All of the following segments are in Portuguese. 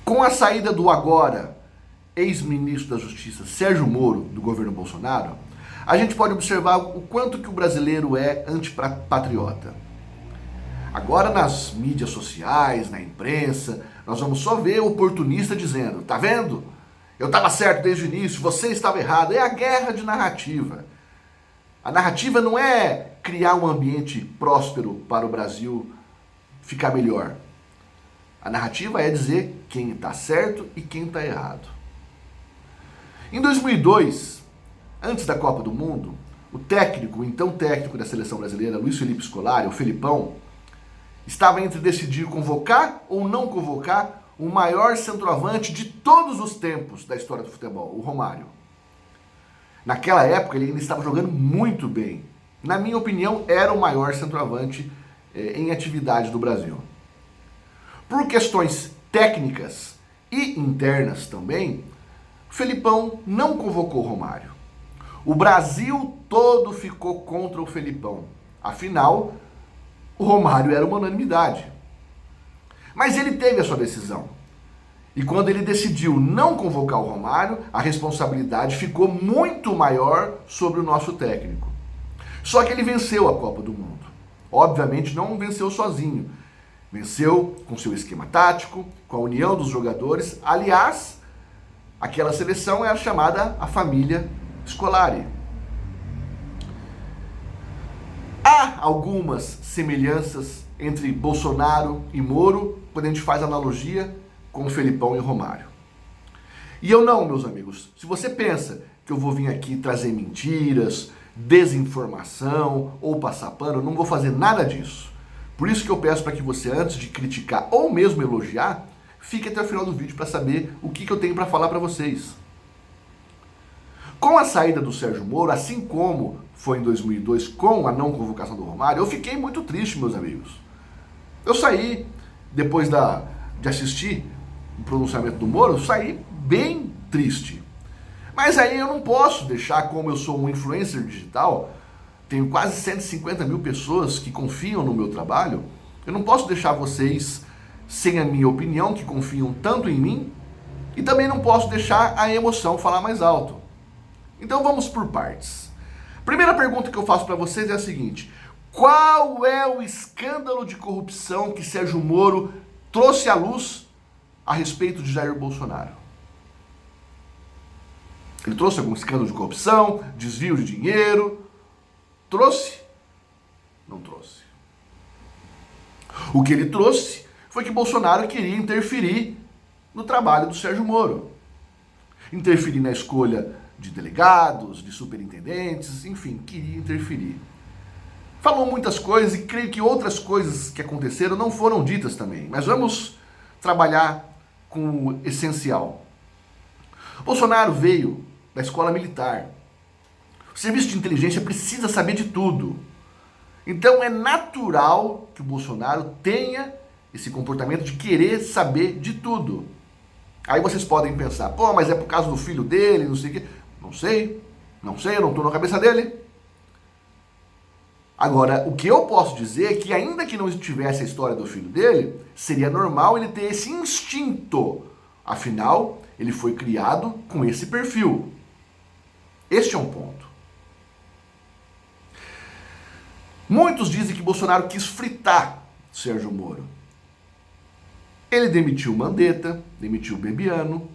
Com a saída do agora ex-ministro da Justiça, Sérgio Moro, do governo Bolsonaro, a gente pode observar o quanto que o brasileiro é antipatriota. Agora nas mídias sociais, na imprensa, nós vamos só ver oportunista dizendo: tá vendo? Eu estava certo desde o início, você estava errado. É a guerra de narrativa. A narrativa não é criar um ambiente próspero para o Brasil ficar melhor. A narrativa é dizer quem está certo e quem está errado. Em 2002, antes da Copa do Mundo, o então técnico da seleção brasileira, Luiz Felipe Scolari, o Felipão, estava entre decidir convocar ou não convocar o maior centroavante de todos os tempos da história do futebol, o Romário. Naquela época ele ainda estava jogando muito bem. Na minha opinião, era o maior centroavante em atividade do Brasil. Por questões técnicas e internas também, o Felipão não convocou o Romário. O Brasil todo ficou contra o Felipão. Afinal, o Romário era uma unanimidade. Mas ele teve a sua decisão. E quando ele decidiu não convocar o Romário, a responsabilidade ficou muito maior sobre o nosso técnico. Só que ele venceu a Copa do Mundo. Obviamente não venceu sozinho. Venceu com seu esquema tático, com a união dos jogadores. Aliás, aquela seleção era chamada a família Scolari. Há algumas semelhanças entre Bolsonaro e Moro, quando a gente faz analogia com o Felipão e o Romário. E eu não, meus amigos. Se você pensa que eu vou vir aqui trazer mentiras, desinformação ou passar pano, eu não vou fazer nada disso. Por isso que eu peço para que você, antes de criticar ou mesmo elogiar, fique até o final do vídeo para saber o que eu tenho para falar para vocês. Com a saída do Sérgio Moro, assim como foi em 2002 com a não convocação do Romário, eu fiquei muito triste, meus amigos. Eu saí, depois de assistir o pronunciamento do Moro, eu saí bem triste. Mas aí eu não posso deixar, como eu sou um influencer digital, tenho quase 150 mil pessoas que confiam no meu trabalho, eu não posso deixar vocês sem a minha opinião, que confiam tanto em mim, e também não posso deixar a emoção falar mais alto. Então vamos por partes. Primeira pergunta que eu faço para vocês é a seguinte: qual é o escândalo de corrupção que Sérgio Moro trouxe à luz a respeito de Jair Bolsonaro? Ele trouxe algum escândalo de corrupção, desvio de dinheiro? Trouxe? Não trouxe. O que ele trouxe foi que Bolsonaro queria interferir no trabalho do Sérgio Moro. Interferir na escolha de delegados, de superintendentes, enfim, queria interferir. Falou muitas coisas e creio que outras coisas que aconteceram não foram ditas também. Mas vamos trabalhar com o essencial. Bolsonaro veio da escola militar. O serviço de inteligência precisa saber de tudo. Então é natural que o Bolsonaro tenha esse comportamento de querer saber de tudo. Aí vocês podem pensar: pô, mas é por causa do filho dele, não sei o quê. Não sei, eu não estou na cabeça dele. Agora, o que eu posso dizer é que ainda que não tivesse a história do filho dele, seria normal ele ter esse instinto. Afinal, ele foi criado com esse perfil. Este é um ponto. Muitos dizem que Bolsonaro quis fritar Sérgio Moro. Ele demitiu o Mandetta, demitiu o Bebiano.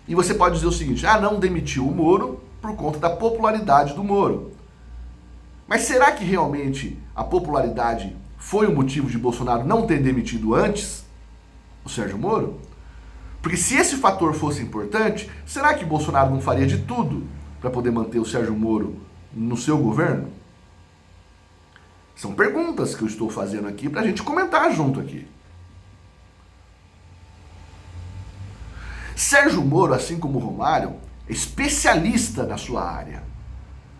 E você pode dizer o seguinte: não demitiu o Moro por conta da popularidade do Moro. Mas será que realmente a popularidade foi o motivo de Bolsonaro não ter demitido antes o Sérgio Moro? Porque se esse fator fosse importante, será que Bolsonaro não faria de tudo para poder manter o Sérgio Moro no seu governo? São perguntas que eu estou fazendo aqui para a gente comentar junto aqui. Sérgio Moro, assim como o Romário, é especialista na sua área.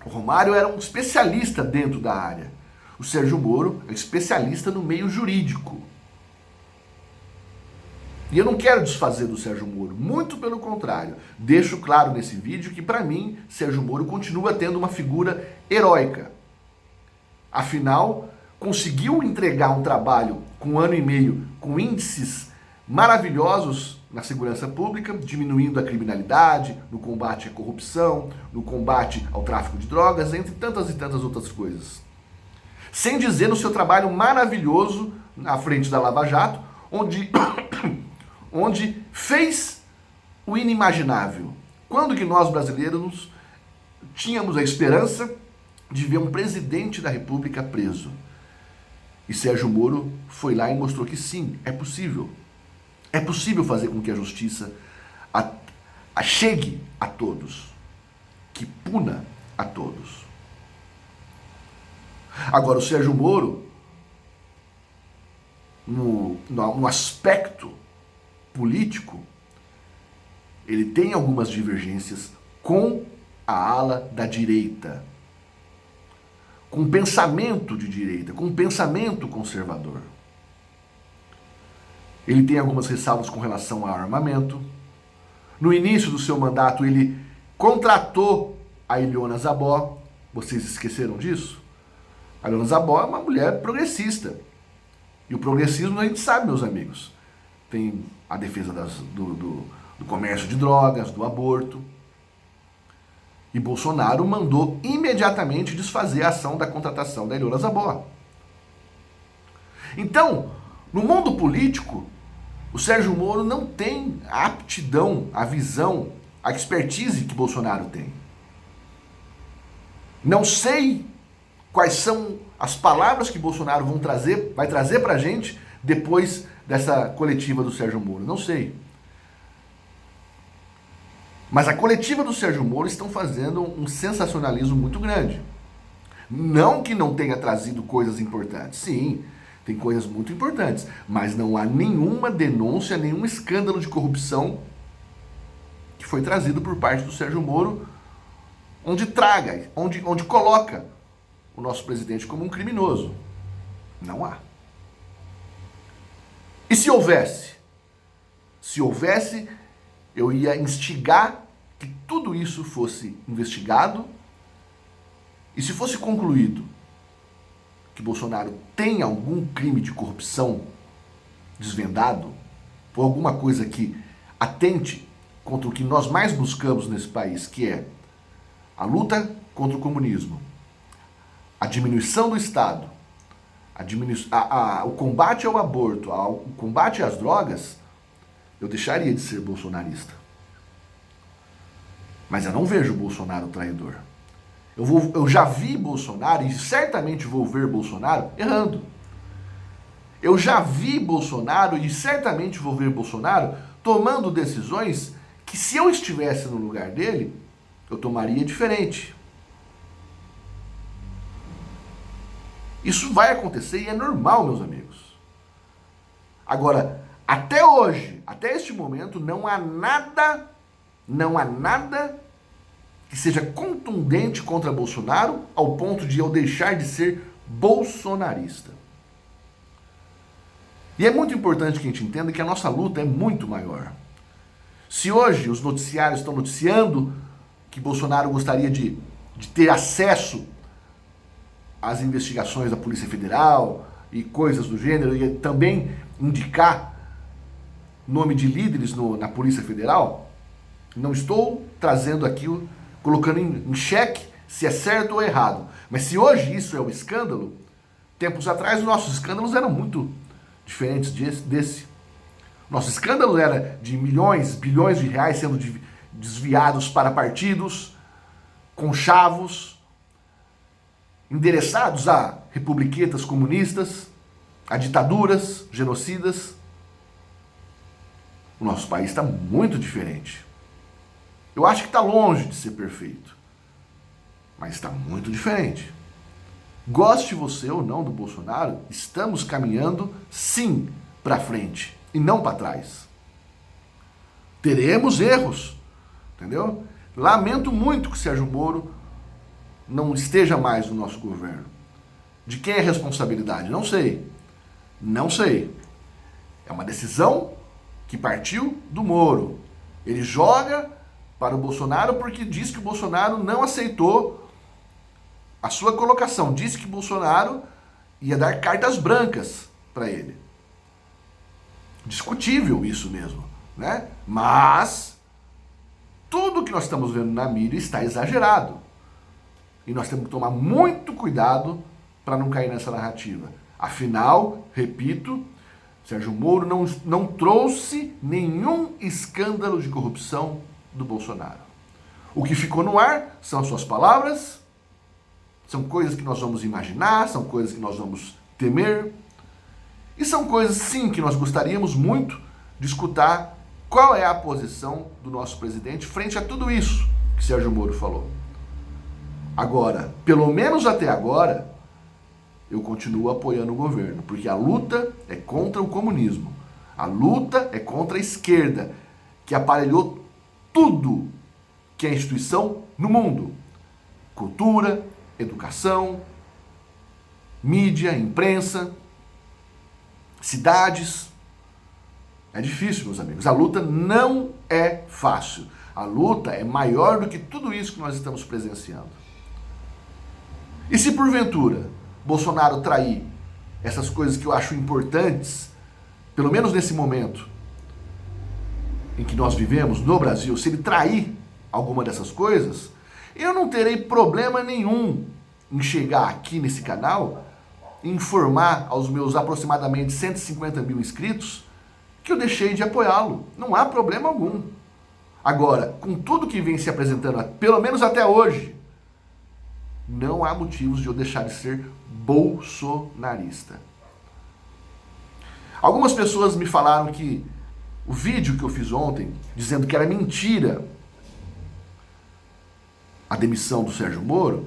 O Romário era um especialista dentro da área. O Sérgio Moro é um especialista no meio jurídico. E eu não quero desfazer do Sérgio Moro, muito pelo contrário. Deixo claro nesse vídeo que, para mim, Sérgio Moro continua tendo uma figura heróica. Afinal, conseguiu entregar um trabalho com 1 ano e meio, com índices maravilhosos na segurança pública, diminuindo a criminalidade, no combate à corrupção, no combate ao tráfico de drogas, entre tantas e tantas outras coisas. Sem dizer no seu trabalho maravilhoso à frente da Lava Jato, onde fez o inimaginável. Quando que nós brasileiros tínhamos a esperança de ver um presidente da República preso? E Sérgio Moro foi lá e mostrou que sim, é possível. É possível fazer com que a justiça chegue a todos, que puna a todos. Agora, o Sérgio Moro, no aspecto político, ele tem algumas divergências com a ala da direita, com pensamento de direita, com pensamento conservador. Ele tem algumas ressalvas com relação ao armamento. No início do seu mandato, ele contratou a Ilona Zabó. Vocês esqueceram disso? A Ilona Zabó é uma mulher progressista. E o progressismo a gente sabe, meus amigos. Tem a defesa do comércio de drogas, do aborto. E Bolsonaro mandou imediatamente desfazer a ação da contratação da Ilona Zabó. Então, no mundo político, o Sérgio Moro não tem a aptidão, a visão, a expertise que Bolsonaro tem. Não sei quais são as palavras que Bolsonaro vai trazer pra gente depois dessa coletiva do Sérgio Moro. Não sei. Mas a coletiva do Sérgio Moro estão fazendo um sensacionalismo muito grande. Não que não tenha trazido coisas importantes. Sim, tem coisas muito importantes. Mas não há nenhuma denúncia, nenhum escândalo de corrupção que foi trazido por parte do Sérgio Moro, onde coloca o nosso presidente como um criminoso. Não há. E se houvesse? Se houvesse, eu ia instigar que tudo isso fosse investigado e se fosse concluído que Bolsonaro tem algum crime de corrupção desvendado ou alguma coisa que atente contra o que nós mais buscamos nesse país, que é a luta contra o comunismo, a diminuição do Estado, o combate ao aborto, o combate às drogas, eu deixaria de ser bolsonarista. Mas eu não vejo Bolsonaro traidor. Eu já vi Bolsonaro, e certamente vou ver Bolsonaro, errando. Eu já vi Bolsonaro, e certamente vou ver Bolsonaro, tomando decisões que, se eu estivesse no lugar dele, eu tomaria diferente. Isso vai acontecer e é normal, meus amigos. Agora, até hoje, até este momento, não há nada que seja contundente contra Bolsonaro ao ponto de eu deixar de ser bolsonarista. E é muito importante que a gente entenda que a nossa luta é muito maior. Se hoje os noticiários estão noticiando que Bolsonaro gostaria de ter acesso às investigações da Polícia Federal e coisas do gênero, e também indicar nome de líderes na Polícia Federal, não estou trazendo aqui, colocando em xeque se é certo ou errado. Mas se hoje isso é um escândalo, tempos atrás os nossos escândalos eram muito diferentes desse. Nosso escândalo era de milhões, bilhões de reais sendo desviados para partidos, conchavos, endereçados a republiquetas comunistas, a ditaduras genocidas. O nosso país está muito diferente. Eu acho que está longe de ser perfeito, mas está muito diferente. Goste você ou não do Bolsonaro, estamos caminhando sim para frente e não para trás. Teremos erros, entendeu? Lamento muito que o Sérgio Moro não esteja mais no nosso governo. De quem é a responsabilidade? Não sei. Não sei. É uma decisão que partiu do Moro. Ele joga para o Bolsonaro porque diz que o Bolsonaro não aceitou a sua colocação. Disse que o Bolsonaro ia dar cartas brancas para ele. discutível isso mesmo, né? Mas tudo que nós estamos vendo na mídia está exagerado. E nós temos que tomar muito cuidado para não cair nessa narrativa. Afinal, repito, Sérgio Moro não trouxe nenhum escândalo de corrupção do Bolsonaro. O que ficou no ar são as suas palavras, são coisas que nós vamos imaginar, são coisas que nós vamos temer, e são coisas, sim, que nós gostaríamos muito de escutar qual é a posição do nosso presidente frente a tudo isso que Sérgio Moro falou. Agora, pelo menos até agora, eu continuo apoiando o governo, porque a luta é contra o comunismo. A luta é contra a esquerda, que aparelhou tudo que é instituição no mundo. Cultura, educação, mídia, imprensa, cidades. É difícil, meus amigos. A luta não é fácil. A luta é maior do que tudo isso que nós estamos presenciando. E se porventura Bolsonaro trair essas coisas que eu acho importantes, pelo menos nesse momento em que nós vivemos no Brasil, se ele trair alguma dessas coisas, eu não terei problema nenhum em chegar aqui nesse canal e informar aos meus aproximadamente 150 mil inscritos que eu deixei de apoiá-lo. Não há problema algum. Agora, com tudo que vem se apresentando, pelo menos até hoje, não há motivos de eu deixar de ser bolsonarista. Algumas pessoas me falaram que o vídeo que eu fiz ontem, dizendo que era mentira a demissão do Sérgio Moro,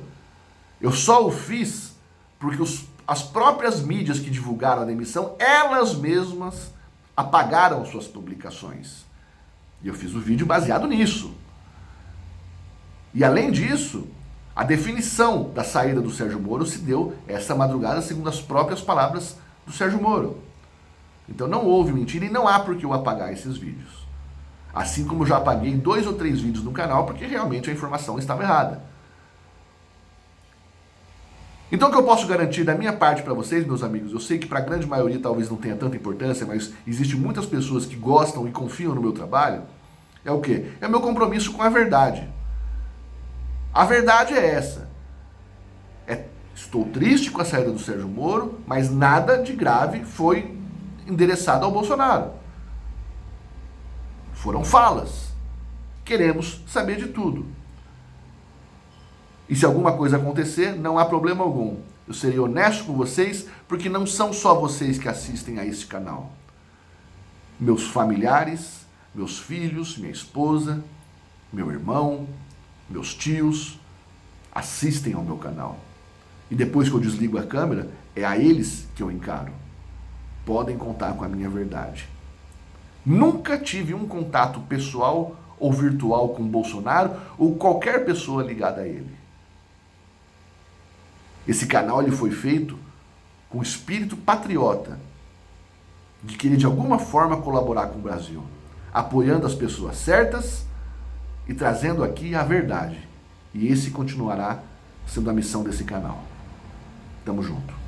eu só o fiz porque as próprias mídias que divulgaram a demissão, elas mesmas apagaram suas publicações. E eu fiz o vídeo baseado nisso. E além disso, a definição da saída do Sérgio Moro se deu essa madrugada, segundo as próprias palavras do Sérgio Moro. Então não houve mentira e não há por que eu apagar esses vídeos. Assim como já apaguei 2 ou 3 vídeos no canal, porque realmente a informação estava errada. Então o que eu posso garantir da minha parte para vocês, meus amigos, eu sei que para a grande maioria talvez não tenha tanta importância, mas existem muitas pessoas que gostam e confiam no meu trabalho, é o quê? É o meu compromisso com a verdade. A verdade é essa. Estou triste com a saída do Sérgio Moro, mas nada de grave foi endereçado ao Bolsonaro. Foram falas. Queremos saber de tudo. E se alguma coisa acontecer, não há problema algum. Eu serei honesto com vocês, porque não são só vocês que assistem a este canal. Meus familiares, meus filhos, minha esposa, meu irmão, meus tios assistem ao meu canal. E depois que eu desligo a câmera, é a eles que eu encaro. Podem contar com a minha verdade. Nunca tive um contato pessoal ou virtual com Bolsonaro ou qualquer pessoa ligada a ele. Esse canal ele foi feito com espírito patriota, de querer de alguma forma colaborar com o Brasil, apoiando as pessoas certas e trazendo aqui a verdade. E esse continuará sendo a missão desse canal. Tamo junto.